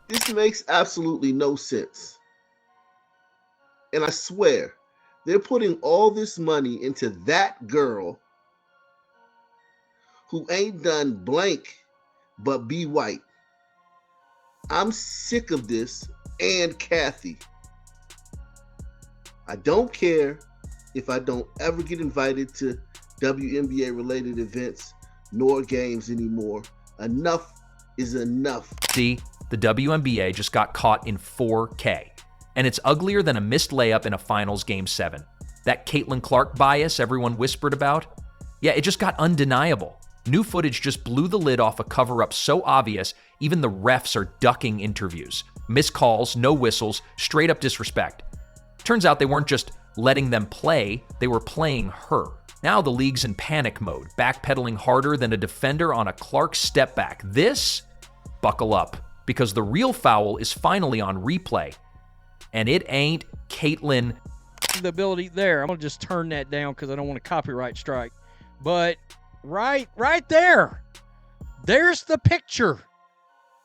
This makes absolutely no sense. And I swear, they're putting all this money into that girl who ain't done blank but be white. I'm sick of this and Kathy. I don't care if I don't ever get invited to WNBA related events nor games anymore. Enough is enough. See, the WNBA just got caught in 4K. And it's uglier than a missed layup in a finals game 7. That Caitlin Clark bias everyone whispered about? Yeah, it just got undeniable. New footage just blew the lid off a cover-up so obvious, even the refs are ducking interviews. Missed calls, no whistles, straight up disrespect. Turns out they weren't just letting them play, they were playing her. Now the league's in panic mode, backpedaling harder than a defender on a Clark step back. This? Buckle up, because the real foul is finally on replay. And it ain't Caitlin. The ability there, I'm going to just turn that down because I don't want a copyright strike. But right there, there's the picture.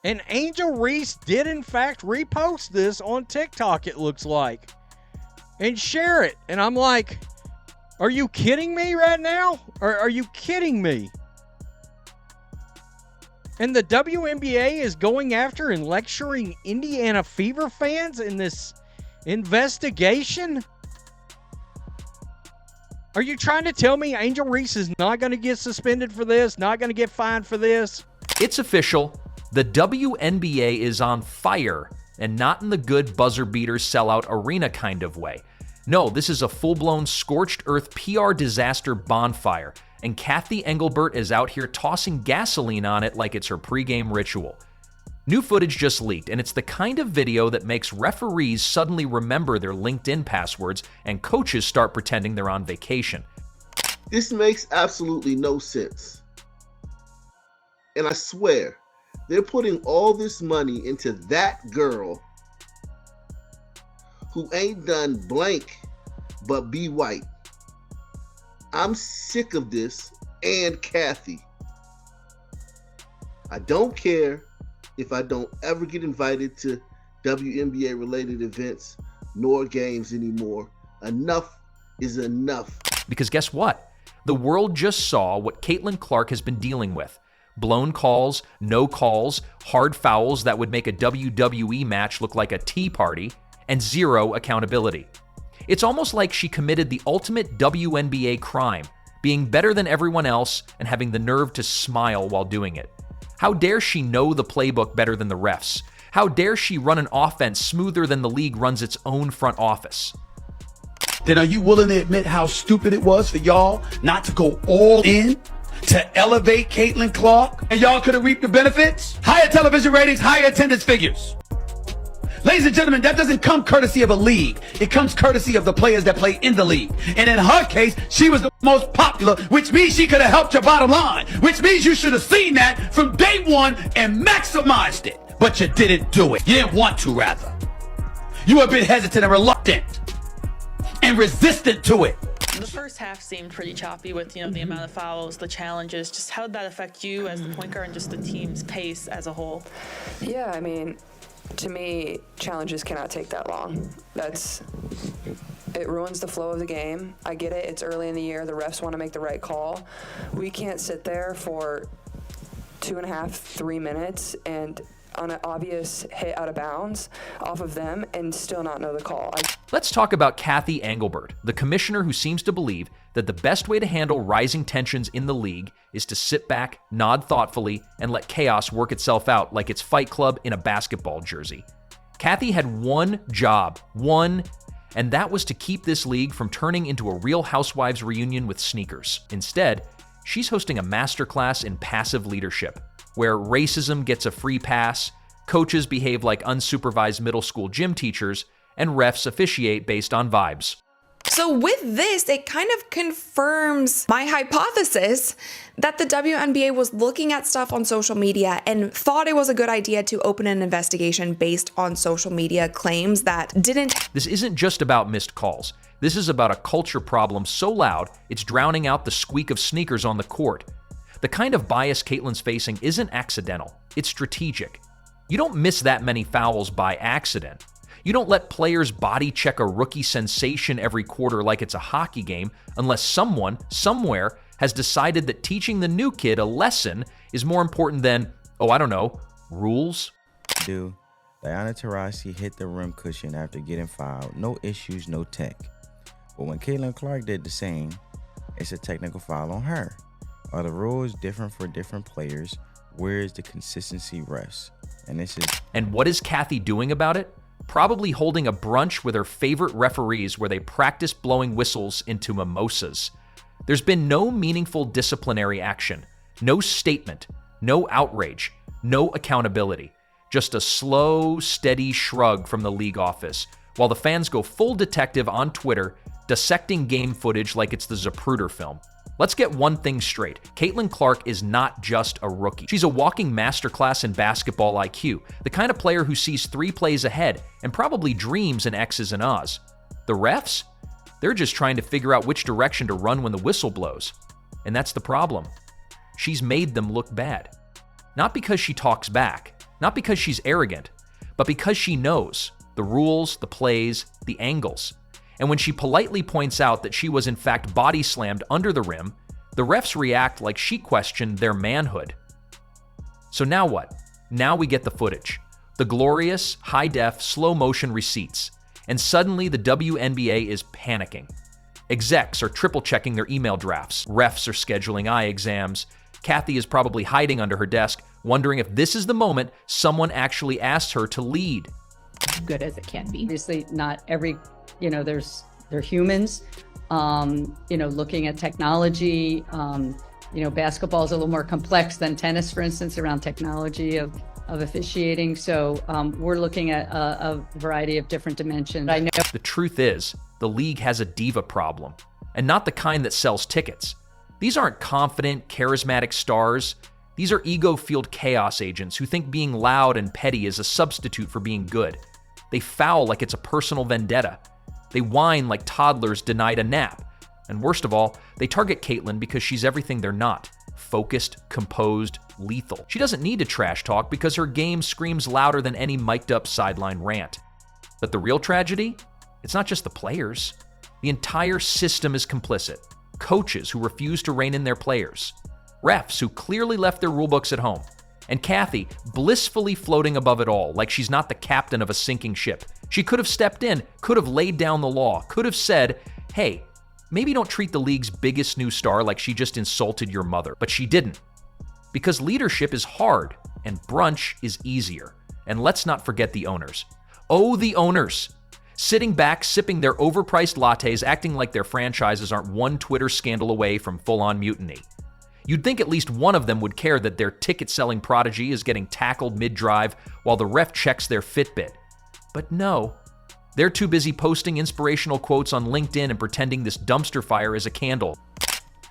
And Angel Reese did, in fact, repost this on TikTok, it looks like, and share it. And I'm like, are you kidding me right now? Are you kidding me? And the WNBA is going after and lecturing Indiana Fever fans in this investigation? Are you trying to tell me Angel Reese is not going to get suspended for this, not going to get fined for this? It's official. The WNBA is on fire, and not in the good buzzer beater sellout arena kind of way. No, this is a full-blown scorched earth PR disaster bonfire, and Kathy Engelbert is out here tossing gasoline on it like it's her pregame ritual. New footage just leaked, and it's the kind of video that makes referees suddenly remember their LinkedIn passwords and coaches start pretending they're on vacation. This makes absolutely no sense. And I swear, they're putting all this money into that girl who ain't done blank but be white. I'm sick of this and Kathy. I don't care if I don't ever get invited to WNBA related events nor games anymore. Enough is enough. Because guess what? The world just saw what Caitlin Clark has been dealing with. Blown calls, no calls, hard fouls that would make a WWE match look like a tea party, and zero accountability. It's almost like she committed the ultimate WNBA crime, being better than everyone else and having the nerve to smile while doing it. How dare she know the playbook better than the refs? How dare she run an offense smoother than the league runs its own front office? Then are you willing to admit how stupid it was for y'all not to go all in to elevate Caitlin Clark? And y'all could have reaped the benefits? Higher television ratings, higher attendance figures. Ladies and gentlemen, that doesn't come courtesy of a league. It comes courtesy of the players that play in the league. And in her case, she was the most popular, which means she could have helped your bottom line, which means you should have seen that from day one and maximized it. But you didn't do it. You didn't want to, rather. You were a bit hesitant and reluctant and resistant to it. The first half seemed pretty choppy with, the amount of fouls, the challenges. Just how did that affect you as the point guard and just the team's pace as a whole? Yeah, I mean, to me, challenges cannot take that long. It ruins the flow of the game. I get it. It's early in the year. The refs want to make the right call. We can't sit there for 2.5, 3 minutes and on an obvious hit out of bounds off of them and still not know the call. Let's talk about Kathy Engelbert, the commissioner who seems to believe that the best way to handle rising tensions in the league is to sit back, nod thoughtfully, and let chaos work itself out like it's Fight Club in a basketball jersey. Kathy had one job, and that was to keep this league from turning into a Real Housewives reunion with sneakers. Instead, she's hosting a masterclass in passive leadership, where racism gets a free pass, coaches behave like unsupervised middle school gym teachers, and refs officiate based on vibes. So with this, it kind of confirms my hypothesis that the WNBA was looking at stuff on social media and thought it was a good idea to open an investigation based on social media claims that didn't. This isn't just about missed calls. This is about a culture problem so loud, it's drowning out the squeak of sneakers on the court. The kind of bias Caitlin's facing isn't accidental, it's strategic. You don't miss that many fouls by accident. You don't let players body check a rookie sensation every quarter like it's a hockey game unless someone, somewhere, has decided that teaching the new kid a lesson is more important than, oh, I don't know, rules. Diana Taurasi hit the rim cushion after getting fouled. No issues, no tech. But when Caitlin Clark did the same, it's a technical foul on her. Are the rules different for different players? Where is the consistency refs? And what is Kathy doing about it? Probably holding a brunch with her favorite referees where they practice blowing whistles into mimosas. There's been no meaningful disciplinary action, no statement, no outrage, no accountability. Just a slow, steady shrug from the league office, while the fans go full detective on Twitter, dissecting game footage like it's the Zapruder film. Let's get one thing straight. Caitlin Clark is not just a rookie. She's a walking masterclass in basketball IQ, the kind of player who sees 3 plays ahead and probably dreams in X's and O's. The refs? They're just trying to figure out which direction to run when the whistle blows. And that's the problem. She's made them look bad. Not because she talks back, not because she's arrogant, but because she knows the rules, the plays, the angles. And when she politely points out that she was in fact body slammed under the rim, the refs react like she questioned their manhood. So now what? Now we get the footage. The glorious, high-def, slow-motion receipts. And suddenly the WNBA is panicking. Execs are triple-checking their email drafts. Refs are scheduling eye exams. Kathy is probably hiding under her desk, wondering if this is the moment someone actually asks her to lead. Good as it can be. Obviously, not every, they're humans, looking at technology. Basketball is a little more complex than tennis, for instance, around technology of officiating. So we're looking at a variety of different dimensions. I know. The truth is, the league has a diva problem, and not the kind that sells tickets. These aren't confident, charismatic stars. These are ego-fueled chaos agents who think being loud and petty is a substitute for being good. They foul like it's a personal vendetta. They whine like toddlers denied a nap. And worst of all, they target Caitlin because she's everything they're not. Focused, composed, lethal. She doesn't need to trash talk because her game screams louder than any mic'd-up sideline rant. But the real tragedy? It's not just the players. The entire system is complicit. Coaches who refuse to rein in their players. Refs who clearly left their rulebooks at home. And Kathy blissfully floating above it all like she's not the captain of a sinking ship. She could have stepped in, could have laid down the law, could have said, hey, maybe don't treat the league's biggest new star like she just insulted your mother. But she didn't. Because leadership is hard and brunch is easier. And let's not forget the owners. Oh, the owners. Sitting back, sipping their overpriced lattes, acting like their franchises aren't one Twitter scandal away from full-on mutiny. You'd think at least one of them would care that their ticket-selling prodigy is getting tackled mid-drive while the ref checks their Fitbit. But no. They're too busy posting inspirational quotes on LinkedIn and pretending this dumpster fire is a candle.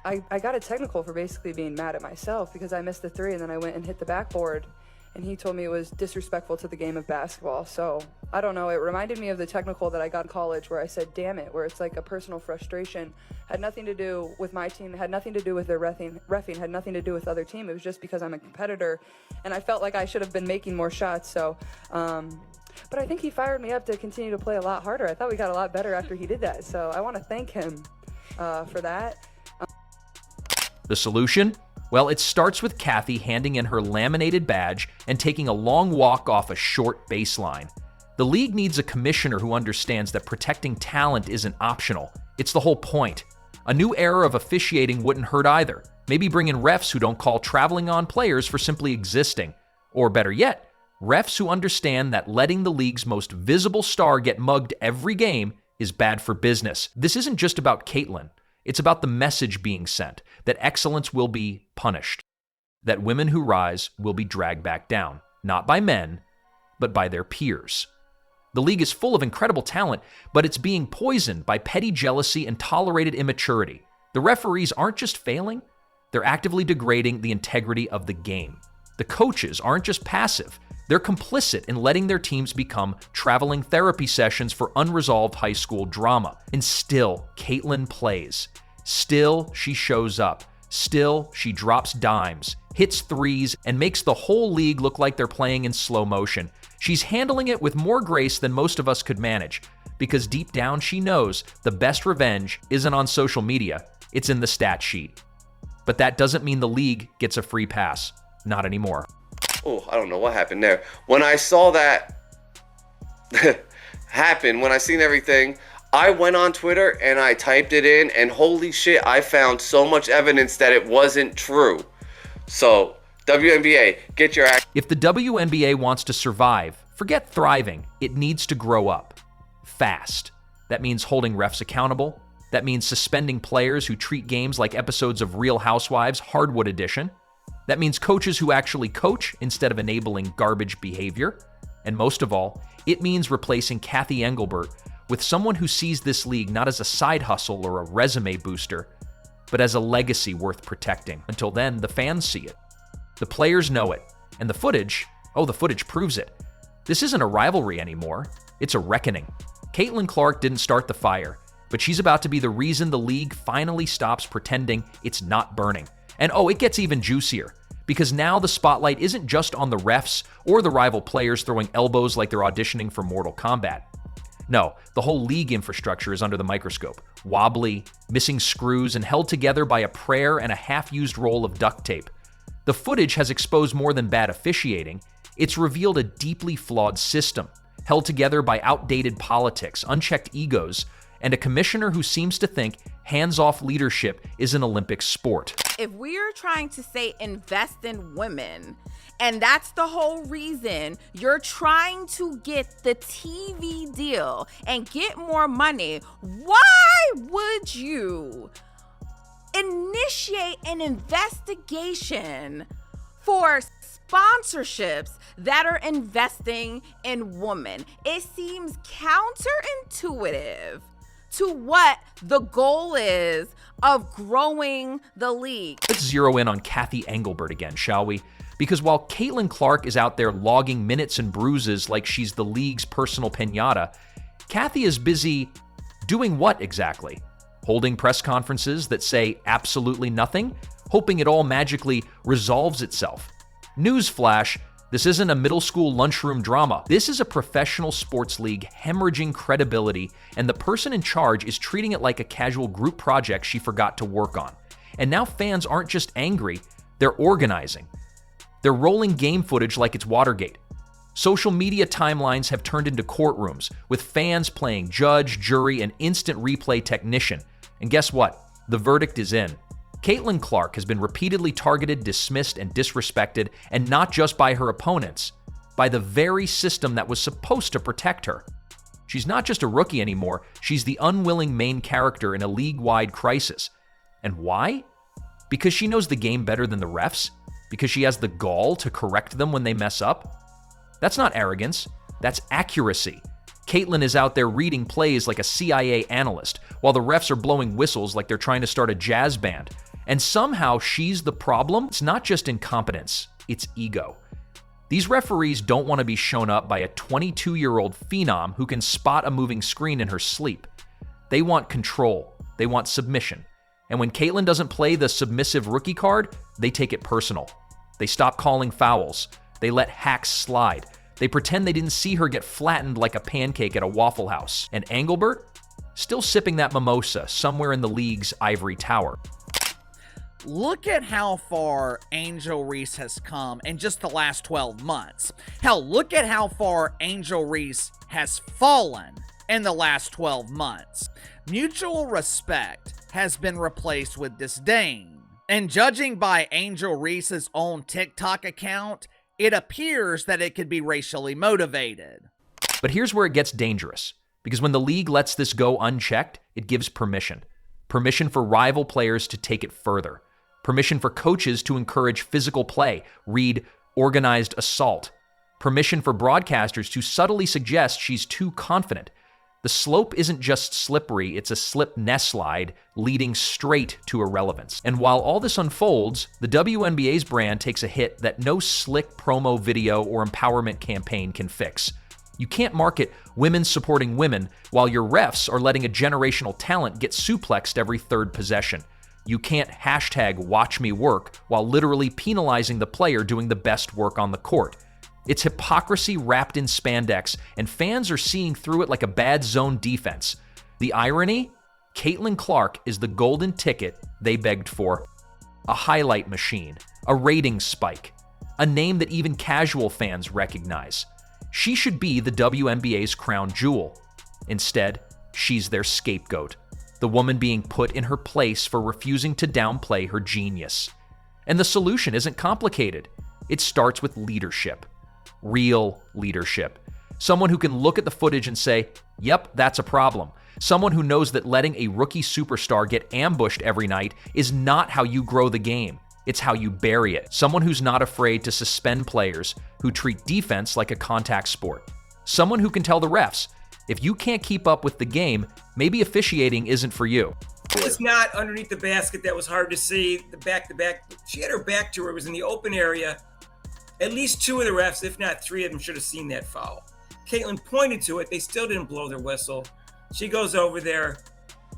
I got a technical for basically being mad at myself because I missed the 3 and then I went and hit the backboard. And he told me it was disrespectful to the game of basketball. So, I don't know, it reminded me of the technical that I got in college where I said, damn it, where it's like a personal frustration. Had nothing to do with my team, had nothing to do with their reffing, had nothing to do with other team. It was just because I'm a competitor and I felt like I should have been making more shots. So, but I think he fired me up to continue to play a lot harder. I thought we got a lot better after he did that. So, I want to thank him for that. The solution? Well, it starts with Kathy handing in her laminated badge and taking a long walk off a short baseline. The league needs a commissioner who understands that protecting talent isn't optional. It's the whole point. A new era of officiating wouldn't hurt either. Maybe bring in refs who don't call traveling on players for simply existing. Or better yet, refs who understand that letting the league's most visible star get mugged every game is bad for business. This isn't just about Caitlin. It's about the message being sent, that excellence will be punished, that women who rise will be dragged back down, not by men, but by their peers. The league is full of incredible talent, but it's being poisoned by petty jealousy and tolerated immaturity. The referees aren't just failing, they're actively degrading the integrity of the game. The coaches aren't just passive, they're complicit in letting their teams become traveling therapy sessions for unresolved high school drama. And still, Caitlin plays. Still, she shows up. Still, she drops dimes. hits threes, and makes the whole league look like they're playing in slow motion. She's handling it with more grace than most of us could manage, because deep down she knows the best revenge isn't on social media, it's in the stat sheet. But that doesn't mean the league gets a free pass. Not anymore. Oh, I don't know what happened there. When I saw that happen, when I seen everything, I went on Twitter and I typed it in, and holy shit, I found so much evidence that it wasn't true. So, WNBA, get your act. If the WNBA wants to survive, forget thriving, it needs to grow up. Fast. That means holding refs accountable. That means suspending players who treat games like episodes of Real Housewives Hardwood Edition. That means coaches who actually coach instead of enabling garbage behavior. And most of all, it means replacing Kathy Engelbert with someone who sees this league not as a side hustle or a resume booster, but as a legacy worth protecting. Until then, the fans see it. The players know it. And the footage proves it. This isn't a rivalry anymore. It's a reckoning. Caitlin Clark didn't start the fire, but she's about to be the reason the league finally stops pretending it's not burning. And it gets even juicier, because now the spotlight isn't just on the refs or the rival players throwing elbows like they're auditioning for Mortal Kombat. No, the whole league infrastructure is under the microscope, wobbly, missing screws, and held together by a prayer and a half-used roll of duct tape. The footage has exposed more than bad officiating. It's revealed a deeply flawed system, held together by outdated politics, unchecked egos, and a commissioner who seems to think hands-off leadership is an Olympic sport. If we're trying to say invest in women, and that's the whole reason you're trying to get the TV deal and get more money, why would you initiate an investigation for sponsorships that are investing in women? It seems counterintuitive to what the goal is of growing the league. Let's zero in on Kathy Engelbert again, shall we? Because while Caitlin Clark is out there logging minutes and bruises like she's the league's personal piñata, Kathy is busy doing what exactly? Holding press conferences that say absolutely nothing, hoping it all magically resolves itself. Newsflash, this isn't a middle school lunchroom drama. This is a professional sports league hemorrhaging credibility, and the person in charge is treating it like a casual group project she forgot to work on. And now fans aren't just angry, they're organizing. They're rolling game footage like it's Watergate. Social media timelines have turned into courtrooms, with fans playing judge, jury, and instant replay technician. And guess what? The verdict is in. Caitlin Clark has been repeatedly targeted, dismissed, and disrespected, and not just by her opponents, by the very system that was supposed to protect her. She's not just a rookie anymore, she's the unwilling main character in a league-wide crisis. And why? Because she knows the game better than the refs? Because she has the gall to correct them when they mess up? That's not arrogance, that's accuracy. Caitlin is out there reading plays like a CIA analyst, while the refs are blowing whistles like they're trying to start a jazz band. And somehow she's the problem. It's not just incompetence, it's ego. These referees don't want to be shown up by a 22-year-old phenom who can spot a moving screen in her sleep. They want control. They want submission. And when Caitlin doesn't play the submissive rookie card, they take it personal. They stop calling fouls. They let hacks slide. They pretend they didn't see her get flattened like a pancake at a Waffle House. And Engelbert? Still sipping that mimosa somewhere in the league's ivory tower. Look at how far Angel Reese has come in just the last 12 months. Hell, look at how far Angel Reese has fallen in the last 12 months. Mutual respect has been replaced with disdain. And judging by Angel Reese's own TikTok account, it appears that it could be racially motivated. But here's where it gets dangerous, because when the league lets this go unchecked, it gives permission. Permission for rival players to take it further. Permission for coaches to encourage physical play, read organized assault. Permission for broadcasters to subtly suggest she's too confident. The slope isn't just slippery, it's a slip-nest-slide leading straight to irrelevance. And while all this unfolds, the WNBA's brand takes a hit that no slick promo video or empowerment campaign can fix. You can't market women supporting women while your refs are letting a generational talent get suplexed every third possession. You can't hashtag watch me work while literally penalizing the player doing the best work on the court. It's hypocrisy wrapped in spandex, and fans are seeing through it like a bad zone defense. The irony? Caitlin Clark is the golden ticket they begged for. A highlight machine, a ratings spike, a name that even casual fans recognize. She should be the WNBA's crown jewel. Instead, she's their scapegoat, the woman being put in her place for refusing to downplay her genius. And the solution isn't complicated. It starts with leadership. Real leadership. Someone who can look at the footage and say, yep, that's a problem. Someone who knows that letting a rookie superstar get ambushed every night is not how you grow the game. It's how you bury it. Someone who's not afraid to suspend players, who treat defense like a contact sport. Someone who can tell the refs, if you can't keep up with the game, maybe officiating isn't for you. It was not underneath the basket that was hard to see, the back-to-back. She had her back to her. It was in the open area. At least two of the refs, if not three of them, should have seen that foul. Caitlin pointed to it. They still didn't blow their whistle. She goes over there,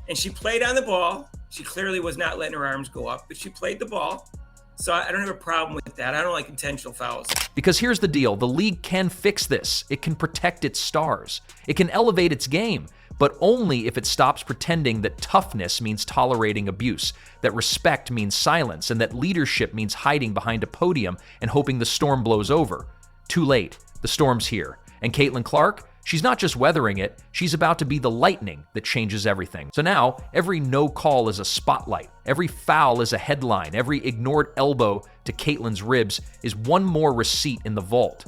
and she played on the ball. She clearly was not letting her arms go up, but she played the ball. So I don't have a problem with that. I don't like intentional fouls. Because here's the deal. The league can fix this. It can protect its stars. It can elevate its game, but only if it stops pretending that toughness means tolerating abuse, that respect means silence, and that leadership means hiding behind a podium and hoping the storm blows over. Too late. The storm's here. And Caitlin Clark, she's not just weathering it, she's about to be the lightning that changes everything. So now, every no call is a spotlight. Every foul is a headline. Every ignored elbow to Caitlin's ribs is one more receipt in the vault.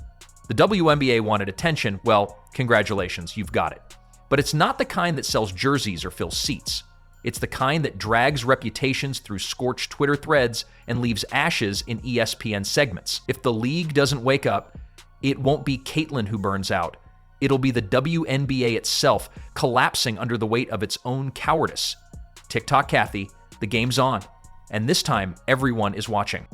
The WNBA wanted attention. Well, congratulations, you've got it. But it's not the kind that sells jerseys or fills seats. It's the kind that drags reputations through scorched Twitter threads and leaves ashes in ESPN segments. If the league doesn't wake up, it won't be Caitlin who burns out. It'll be the WNBA itself collapsing under the weight of its own cowardice. TikTok Kathy, the game's on. And this time, everyone is watching.